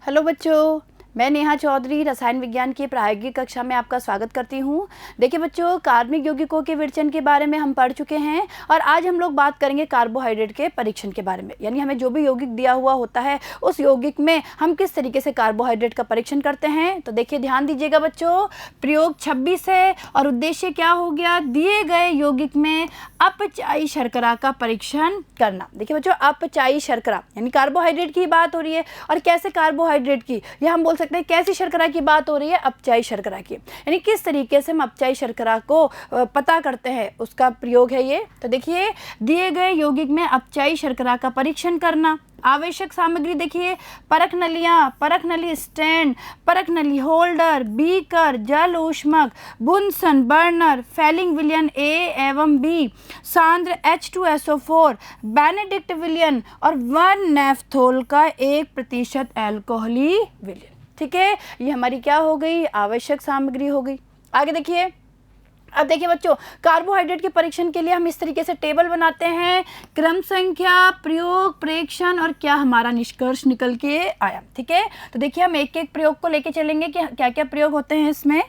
Hello बच्चों, मैं नेहा चौधरी रसायन विज्ञान की प्रायोगिक कक्षा में आपका स्वागत करती हूँ। देखिए बच्चों, कार्बनिक यौगिकों के विरचन के बारे में हम पढ़ चुके हैं और आज हम लोग बात करेंगे कार्बोहाइड्रेट के परीक्षण के बारे में। यानी हमें जो भी यौगिक दिया हुआ होता है उस यौगिक में हम किस तरीके से कार्बोहाइड्रेट का परीक्षण करते हैं। तो देखिए ध्यान दीजिएगा बच्चों, प्रयोग 26 है और उद्देश्य क्या हो गया, दिए गए यौगिक में अपचायी शर्करा का परीक्षण करना। देखिए बच्चों, अपचायी शर्करा यानी कार्बोहाइड्रेट की बात हो रही है और कैसे कार्बोहाइड्रेट की, यह हम बोल सकते हैं कैसी शर्करा की बात हो रही है, अपचायी शर्करा की। यानी किस तरीके से हम अपचायी शर्करा को पता करते हैं उसका प्रयोग है ये। तो देखिए दिए गए यौगिक में अपचायी शर्करा का परीक्षण करना। आवश्यक सामग्री देखिए, परख नलियाँ, परख नली स्टैंड, परख नली होल्डर, बीकर, जल ऊष्मक, बुनसन बर्नर, फैलिंग विलयन ए एवं बी, सांद्र H2SO4, बेनेडिक्ट विलयन और 1 नेफ्थोल का 1% एल्कोहली विलयन। ठीक है, ये हमारी क्या हो गई, आवश्यक सामग्री हो गई। आगे देखिए, अब देखिए बच्चों, कार्बोहाइड्रेट के परीक्षण के लिए हम इस तरीके से टेबल बनाते हैं, क्रम संख्या, प्रयोग, प्रेक्षण और क्या हमारा निष्कर्ष निकल के आया। ठीक है, तो देखिए हम एक एक प्रयोग को लेके चलेंगे कि क्या क्या प्रयोग होते हैं इसमें।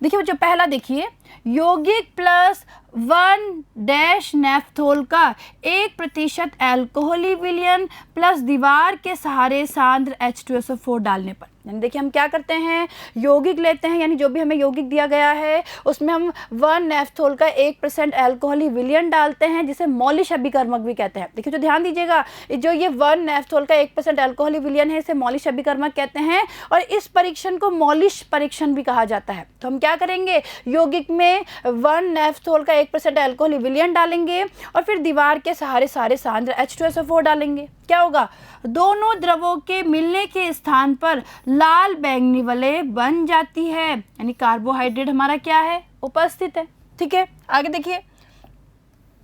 देखिए बच्चों, पहला देखिए, यौगिक प्लस 1 नेफ्थोल का 1% एल्कोहली विलयन प्लस दीवार के सहारे सांद्र H2SO4 डालने पर। यानी देखिए हम क्या करते हैं, यौगिक लेते हैं, यानी जो भी हमें यौगिक दिया गया है उसमें हम 1 नेफ्थोल का 1% एल्कोहली विलयन डालते हैं, जिसे मौलिश अभिकर्मक भी कहते हैं। देखिए जो ध्यान दीजिएगा, जो ये 1 नेफ्थोल का 1% एल्कोहली विलयन है इसे मौलिश अभिकर्मक कहते हैं और इस परीक्षण को मौलिश परीक्षण भी कहा जाता है। तो हम क्या करेंगे, यौगिक में 1 नेफ्थोल का 1% एल्कोहली विलयन डालेंगे और फिर दीवार के सहारे सारे सांद्र H2SO4 डालेंगे। क्या होगा, दोनों द्रवों के मिलने के स्थान पर लाल बैंगनी वलय बन जाती है, यानी कार्बोहाइड्रेट हमारा क्या है, उपस्थित है। ठीक है, आगे देखिए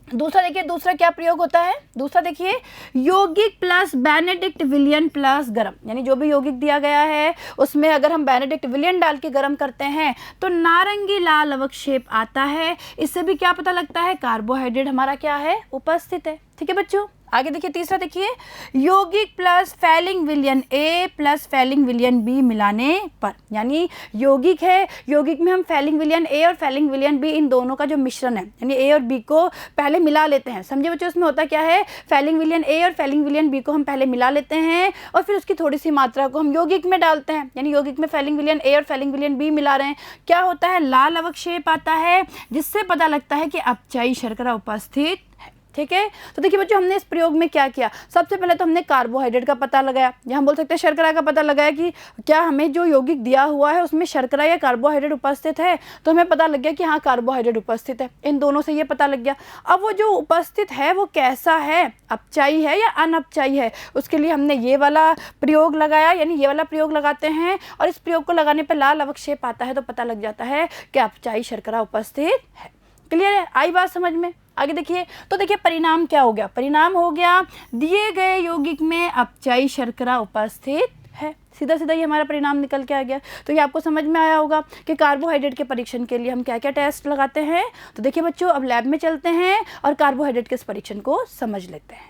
दूसरा, देखिए दूसरा क्या प्रयोग होता है। दूसरा देखिए, यौगिक प्लस बेनेडिक्ट विलयन प्लस गरम। यानी जो भी यौगिक दिया गया है उसमें अगर हम बेनेडिक्ट विलयन डाल के गरम करते हैं तो नारंगी लाल अवक्षेप आता है। इससे भी क्या पता लगता है, कार्बोहाइड्रेट हमारा क्या है, उपस्थित है। ठीक है बच्चों, आगे देखिए तीसरा देखिए, यौगिक प्लस फैलिंग विलयन ए प्लस फैलिंग विलयन बी मिलाने पर। यानी यौगिक है, यौगिक में हम फैलिंग विलयन ए और फैलिंग विलयन बी इन दोनों का जो मिश्रण है, यानी ए और बी को पहले मिला लेते हैं। समझे बच्चों, उसमें होता क्या है, फैलिंग विलयन ए और फैलिंग विलयन बी को हम पहले मिला लेते हैं और फिर उसकी थोड़ी सी मात्रा को हम यौगिक में डालते हैं। यानी यौगिक में फैलिंग विलयन ए और फैलिंग विलयन बी मिला रहे हैं, क्या होता है, लाल अवक्षेप आता है, जिससे पता लगता है कि अपचायी शर्करा उपस्थित है। ठीक है, तो देखिए बच्चों हमने इस प्रयोग में क्या किया, सबसे पहले तो हमने कार्बोहाइड्रेट का पता लगाया, या हम बोल सकते हैं शर्करा का पता लगाया कि क्या हमें जो यौगिक दिया हुआ है उसमें शर्करा या कार्बोहाइड्रेट उपस्थित है। तो हमें पता लग गया कि हाँ कार्बोहाइड्रेट उपस्थित है, इन दोनों से ये पता लग गया। अब वो जो उपस्थित है वो कैसा है, अपचायी है या अनअपचायी है, उसके लिए हमने ये वाला प्रयोग लगाया, यानी ये वाला प्रयोग लगाते हैं और इस प्रयोग को लगाने पर लाल अवक्षेप आता है तो पता लग जाता है कि अपचायी शर्करा उपस्थित है। क्लियर है, आई बात समझ में। आगे देखिए, तो देखिए परिणाम क्या हो गया, परिणाम हो गया दिए गए यौगिक में अपचायी शर्करा उपस्थित है। सीधा सीधा ये हमारा परिणाम निकल के आ गया। तो ये आपको समझ में आया होगा कि कार्बोहाइड्रेट के परीक्षण के लिए हम क्या क्या टेस्ट लगाते हैं। तो देखिए बच्चों, अब लैब में चलते हैं और कार्बोहाइड्रेट के इस परीक्षण को समझ लेते हैं।